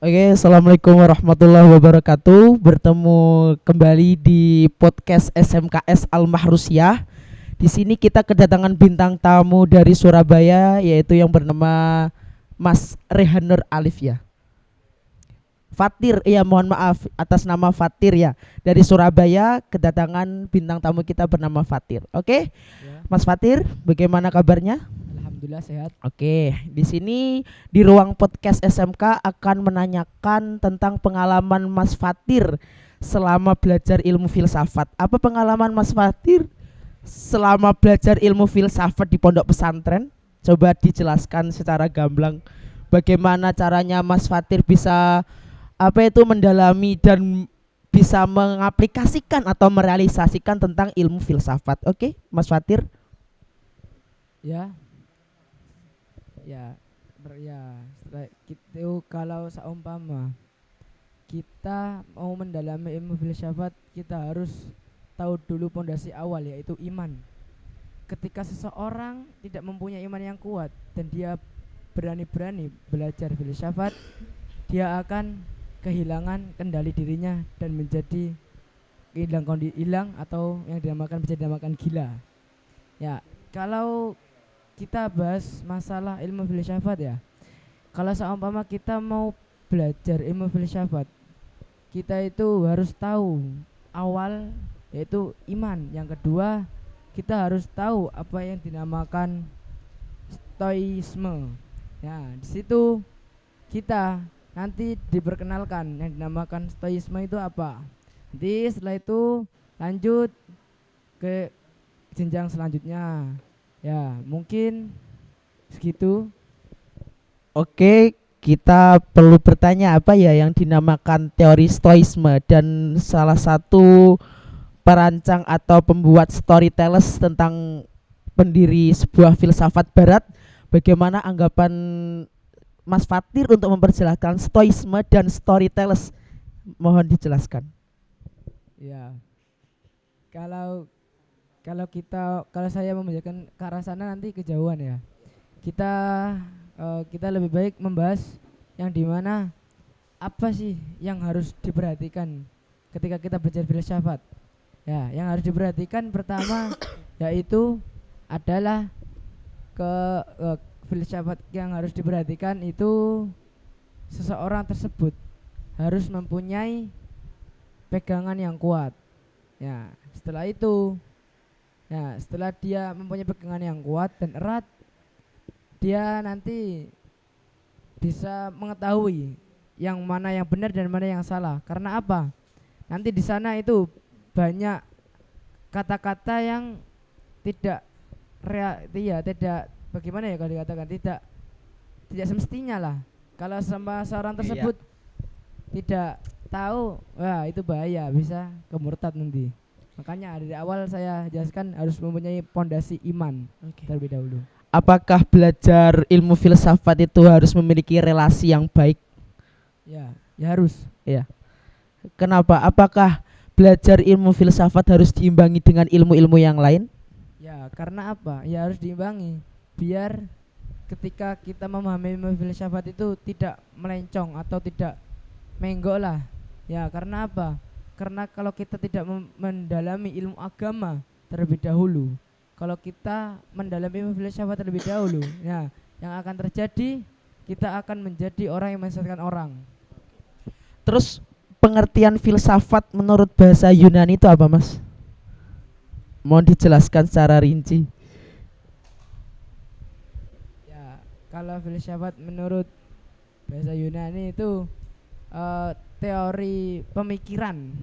Oke, assalamualaikum warahmatullahi wabarakatuh. Bertemu kembali di podcast SMKS Al Mahrusyah. Di sini kita kedatangan bintang tamu dari Surabaya, yaitu yang bernama Mas Rehan Nur Alif ya. Fatir, ya mohon maaf atas nama Fatir ya. Dari Surabaya kedatangan bintang tamu kita bernama Fatir. Oke, Ya, Mas Fatir, bagaimana kabarnya? alhamdulillah sehat. Oke, di sini di ruang podcast SMK akan menanyakan tentang pengalaman Mas Fatir selama belajar ilmu filsafat. Apa pengalaman Mas Fatir selama belajar ilmu filsafat di pondok pesantren? Coba dijelaskan secara gamblang bagaimana caranya Mas Fatir bisa mendalami dan bisa mengaplikasikan atau merealisasikan tentang ilmu filsafat. Oke, Mas Fatir. Ya, ya, setelah itu kalau seumpama kita mau mendalami ilmu filsafat, kita harus tahu dulu pondasi awal yaitu iman. Ketika seseorang tidak mempunyai iman yang kuat dan dia berani-berani belajar filsafat, dia akan kehilangan kendali dirinya dan menjadi hilang atau yang bisa dinamakan gila. Ya, kalau kita bahas masalah ilmu filsafat ya. Kalau seumpama kita mau belajar ilmu filsafat, kita itu harus tahu awal yaitu iman. Yang kedua, kita harus tahu apa yang dinamakan stoisme. Ya, di situ kita nanti diperkenalkan yang dinamakan stoisme itu apa. Nanti setelah itu lanjut ke jenjang selanjutnya. Ya, mungkin segitu. Oke, kita perlu bertanya apa ya yang dinamakan teori stoisme, dan salah satu perancang atau pembuat storytellers tentang pendiri sebuah filsafat barat. Bagaimana anggapan Mas Fatir untuk memperjelaskan stoisme dan storytellers? Mohon dijelaskan. Ya, kalau kalau saya membacakan ke arah sana nanti kejauhan ya. Kita kita lebih baik membahas yang dimana apa sih yang harus diperhatikan ketika kita belajar filsafat. Ya, yang harus diperhatikan pertama yaitu adalah filsafat yang harus diperhatikan itu seseorang tersebut harus mempunyai pegangan yang kuat. Ya, setelah dia mempunyai pegangan yang kuat dan erat, dia nanti bisa mengetahui yang mana yang benar dan mana yang salah. Karena apa? Nanti di sana itu banyak kata-kata yang tidak tidak bagaimana ya kalau dikatakan tidak semestinya lah. Kalau sama seorang tersebut tidak tahu, wah itu bahaya, bisa kemurtad nanti. Makanya dari awal saya jelaskan harus mempunyai pondasi iman terlebih dahulu. Apakah belajar ilmu filsafat itu harus memiliki relasi yang baik? Ya harus. Ya. Kenapa? Apakah belajar ilmu filsafat harus diimbangi dengan ilmu-ilmu yang lain? Ya, karena apa? Ya harus diimbangi biar ketika kita memahami ilmu filsafat itu tidak melencong atau tidak menggok lah. Ya, karena apa? Karena kalau kita tidak mendalami ilmu agama terlebih dahulu, kalau kita mendalami ilmu filsafat terlebih dahulu, ya yang akan terjadi kita akan menjadi orang yang menyesatkan orang. Terus pengertian filsafat menurut bahasa Yunani itu apa, Mas? Mohon dijelaskan secara rinci. Ya, kalau filsafat menurut bahasa Yunani itu teori pemikiran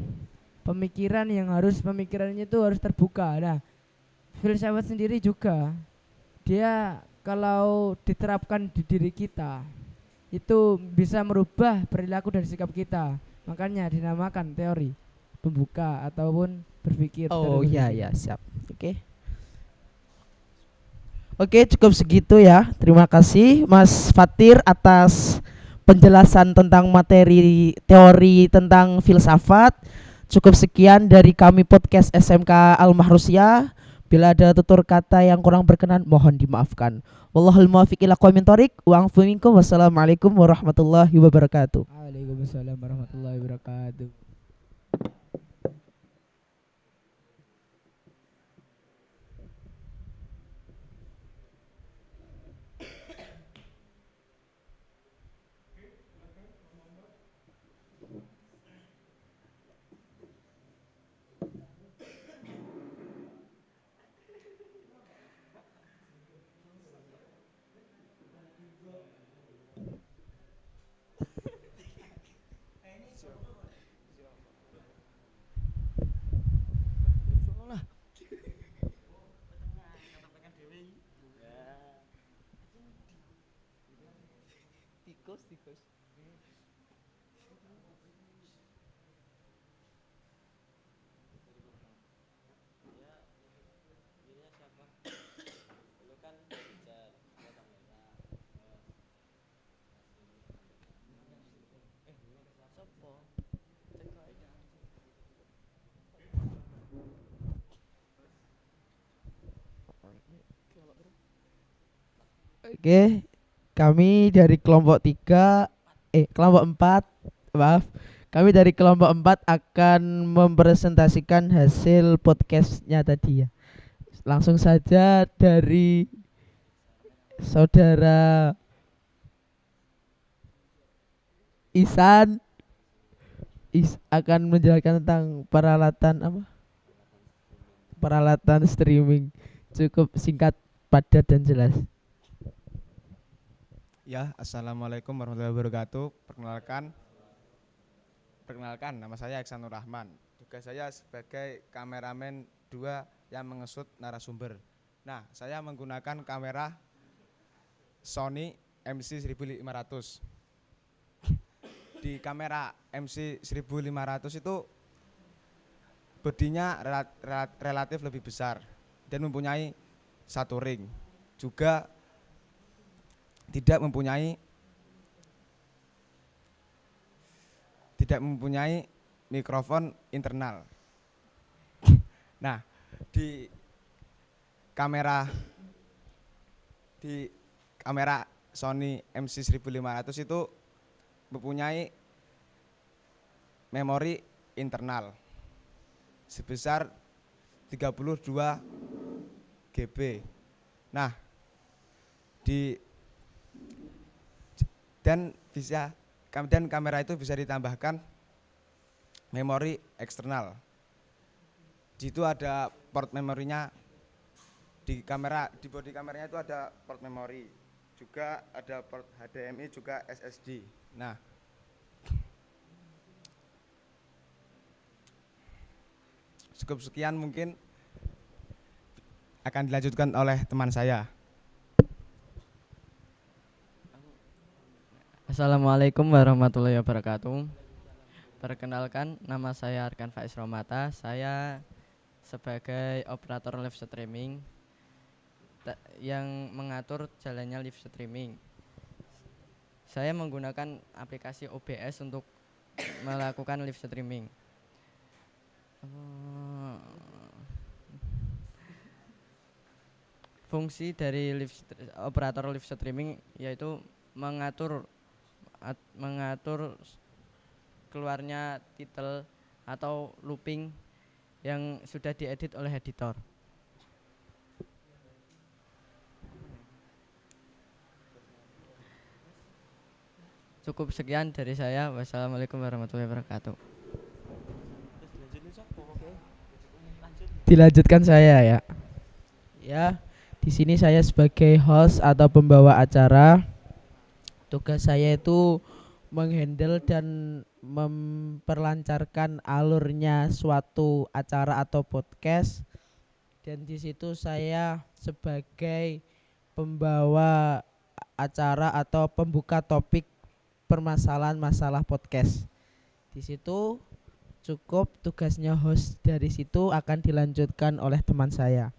yang pemikirannya itu harus terbuka. Nah, filsafat sendiri juga dia kalau diterapkan di diri kita itu bisa merubah perilaku dan sikap kita. Makanya dinamakan teori pembuka ataupun berpikir. Oh iya ya, siap. Oke, cukup segitu ya. Terima kasih Mas Fatir atas penjelasan tentang materi teori tentang filsafat. Cukup sekian dari kami podcast SMK Al Mahrusyah. Bila ada tutur kata yang kurang berkenan, mohon dimaafkan. Wallahul muwaffiq ila aqwamit thoriq. Wa a'fu minkum. Wassalamualaikum warahmatullahi wabarakatuh. Waalaikumsalam warahmatullahi wabarakatuh. Oke, kami dari kelompok 3, kelompok 4, maaf. Kami dari kelompok 4 akan mempresentasikan hasil podcastnya tadi ya. Langsung saja dari saudara Isan akan menjelaskan tentang peralatan apa? Peralatan streaming. Cukup singkat, padat dan jelas. Ya, assalamualaikum warahmatullahi wabarakatuh. Perkenalkan, nama saya Iksanur Rahman. Tugas saya sebagai kameramen 2 yang mengesut narasumber. Nah, saya menggunakan kamera Sony MC1500. Di kamera MC1500 itu bodinya relatif lebih besar dan mempunyai satu ring. Juga tidak mempunyai mikrofon internal. Nah, di kamera Sony MC1500 itu mempunyai memori internal sebesar 32 GB. Nah, dan kamera itu bisa ditambahkan memori eksternal. Di situ ada port memorinya. Di bodi kameranya itu ada port memori, juga ada port HDMI, juga SSD. Nah, cukup sekian, mungkin akan dilanjutkan oleh teman saya. Assalamualaikum warahmatullahi wabarakatuh. Perkenalkan, nama saya Arkan Faiz Romata. Saya sebagai operator live streaming yang mengatur jalannya live streaming. Saya menggunakan aplikasi OBS untuk melakukan live streaming. Fungsi dari operator live streaming yaitu mengatur keluarnya titel atau looping yang sudah diedit oleh editor. Cukup sekian dari saya. Wassalamualaikum warahmatullahi wabarakatuh. Dilanjutkan saya ya. Ya, di sini saya sebagai host atau pembawa acara. Tugas saya itu menghandle dan memperlancarkan alurnya suatu acara atau podcast. Dan di situ saya sebagai pembawa acara atau pembuka topik permasalahan masalah podcast. Di situ cukup, tugasnya host dari situ akan dilanjutkan oleh teman saya.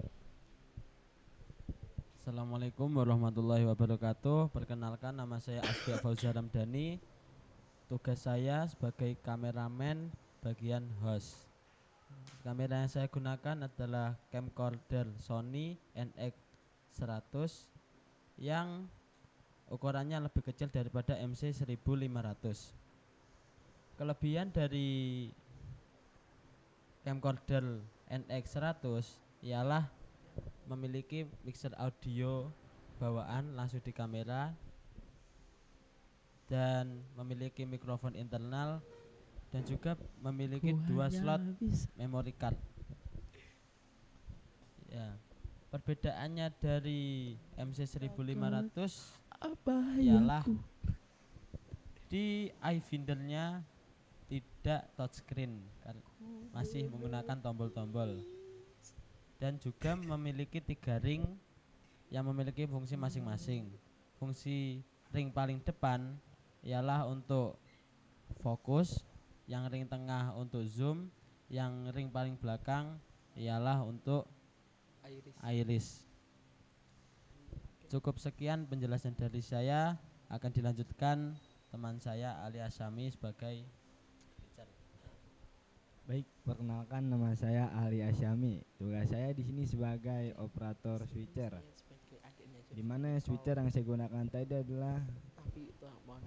Assalamualaikum warahmatullahi wabarakatuh. Perkenalkan, nama saya Asfi Fauzia Ramdhani. Tugas saya sebagai kameramen bagian host. Kamera yang saya gunakan adalah camcorder Sony NX100 yang ukurannya lebih kecil daripada MC1500. Kelebihan dari camcorder NX100 ialah memiliki mixer audio bawaan langsung di kamera dan memiliki mikrofon internal dan juga memiliki 2 slot memory card. Ya. Perbedaannya dari MC1500 ialah di iFindernya tidak touchscreen, masih menggunakan tombol-tombol, dan juga memiliki 3 ring yang memiliki fungsi masing-masing. Fungsi ring paling depan ialah untuk fokus, yang ring tengah untuk zoom, yang ring paling belakang ialah untuk iris. Cukup sekian penjelasan dari saya, akan dilanjutkan teman saya Ali Asyami sebagai teacher. Baik, perkenalkan nama saya Ali Asyami. Tugas saya di sini sebagai operator switcher. Di mana switcher yang saya gunakan tadi adalah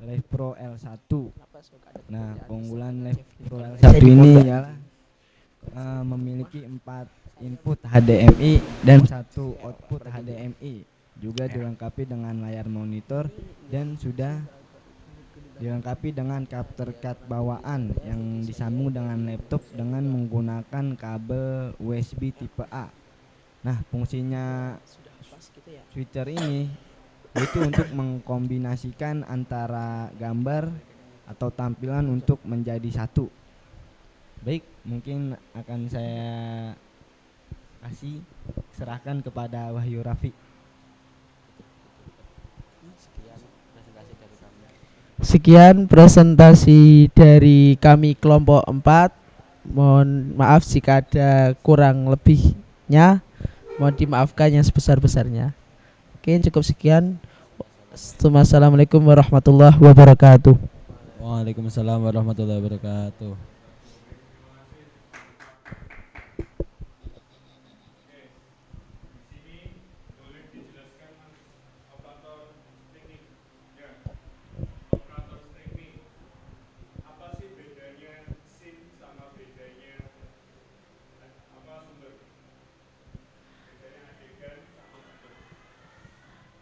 Live Pro L1. Nah, keunggulan Live Pro L1 ini ialah memiliki 4 input HDMI dan 1 output HDMI. Juga dilengkapi dengan layar monitor dan sudah dilengkapi dengan capture card bawaan yang disambung dengan laptop dengan menggunakan kabel USB tipe A. Nah, fungsinya switcher ini yaitu untuk mengkombinasikan antara gambar atau tampilan untuk menjadi satu. Baik, mungkin akan saya serahkan kepada Wahyu Rafi. Sekian presentasi dari kami kelompok 4. Mohon maaf jika ada kurang lebihnya. Mohon dimaafkan yang sebesar-besarnya. Oke, cukup sekian. Wassalamualaikum warahmatullahi wabarakatuh. Waalaikumsalam warahmatullahi wabarakatuh.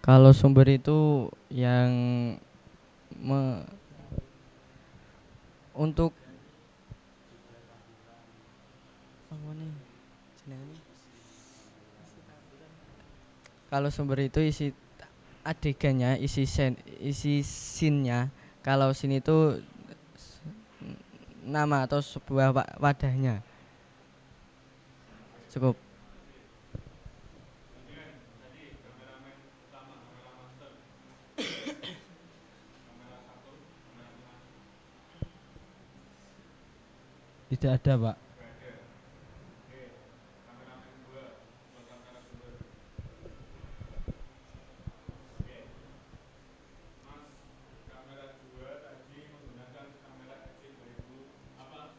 Kalau sumber itu yang untuk kalau sumber itu isi adegannya, isi scene-nya. Kalau scene itu nama atau sebuah wadahnya. Cukup. Tidak ada, Pak.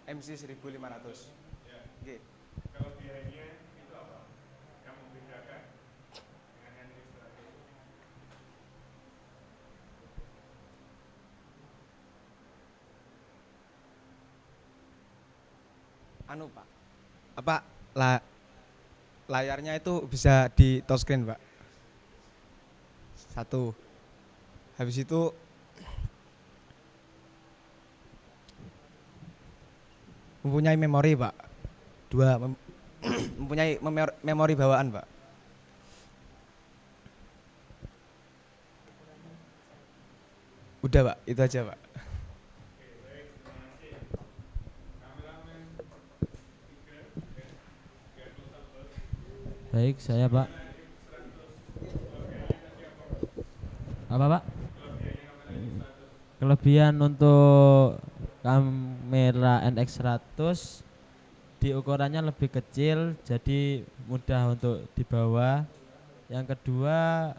MC 1500. Oke. Kelebihannya itu apa? Yang membedakan dengan yang NX100? Anu, Pak. Apa layarnya itu bisa di touchscreen, Pak. 1. Habis itu mempunyai memori, Pak. 2, mempunyai memori bawaan, Pak. Udah, Pak, itu aja, Pak. Baik, saya, Pak. Apa, Pak? Kelebihan untuk kamera NX100 di ukurannya lebih kecil, jadi mudah untuk dibawa. Yang kedua,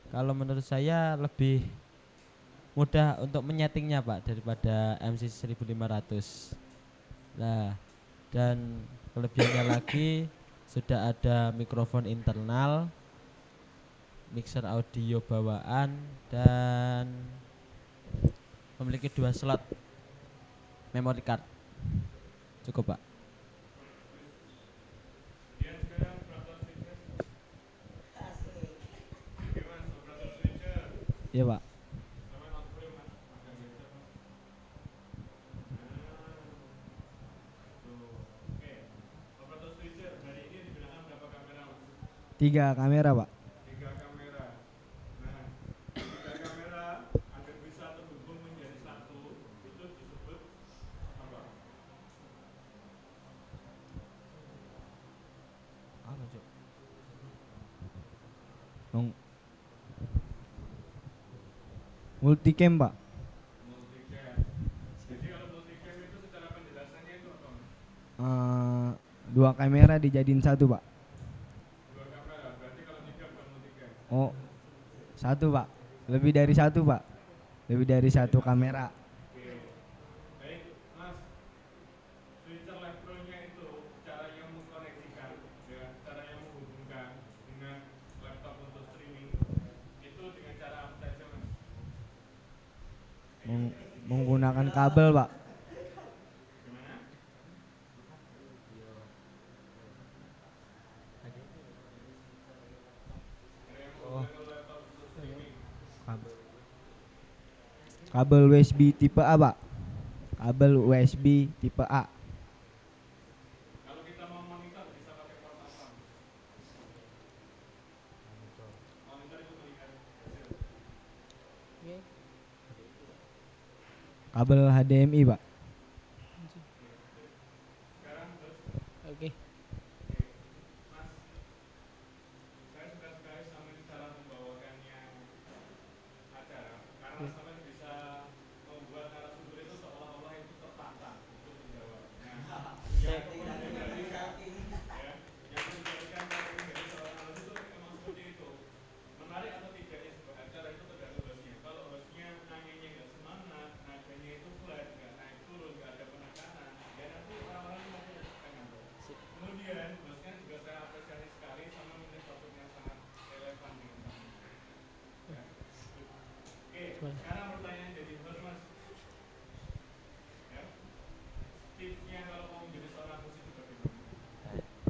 kalau menurut saya lebih mudah untuk menyetingnya, Pak, daripada MC1500. Nah, dan kelebihannya lagi sudah ada mikrofon internal, mixer audio bawaan, dan memiliki 2 slot memory card. Cukup, Pak. Iya, Pak. Tiga kamera, Pak. Apa, Cuk? Multicam, Pak. Dua kamera dijadiin satu, Pak. Oh, satu, Pak. Lebih dari satu, Pak. Lebih dari satu kamera. Menggunakan kabel, Pak. Kabel USB tipe A, Pak. Kabel USB tipe A. Kabel HDMI, Pak. Oke.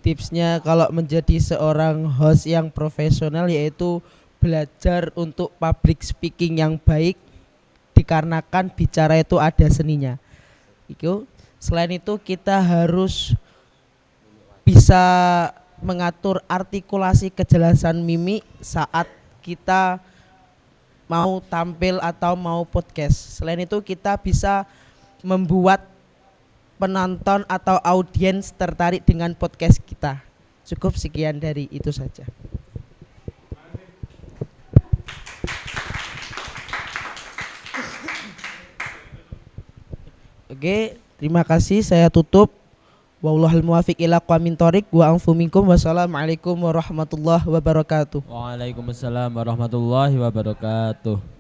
Tipsnya kalau menjadi seorang host yang profesional yaitu belajar untuk public speaking yang baik, dikarenakan bicara itu ada seninya. Selain itu kita harus bisa mengatur artikulasi kejelasan mimik saat kita mau tampil atau mau podcast. Selain itu kita bisa membuat penonton atau audiens tertarik dengan podcast kita. Cukup sekian dari itu saja. Oke, terima kasih. Saya tutup. Wallahul muwaffiq ila aqwamit thoriq wa anfu minkum. Wassalamualaikum warahmatullahi wabarakatuh. Waalaikumsalam warahmatullahi wabarakatuh.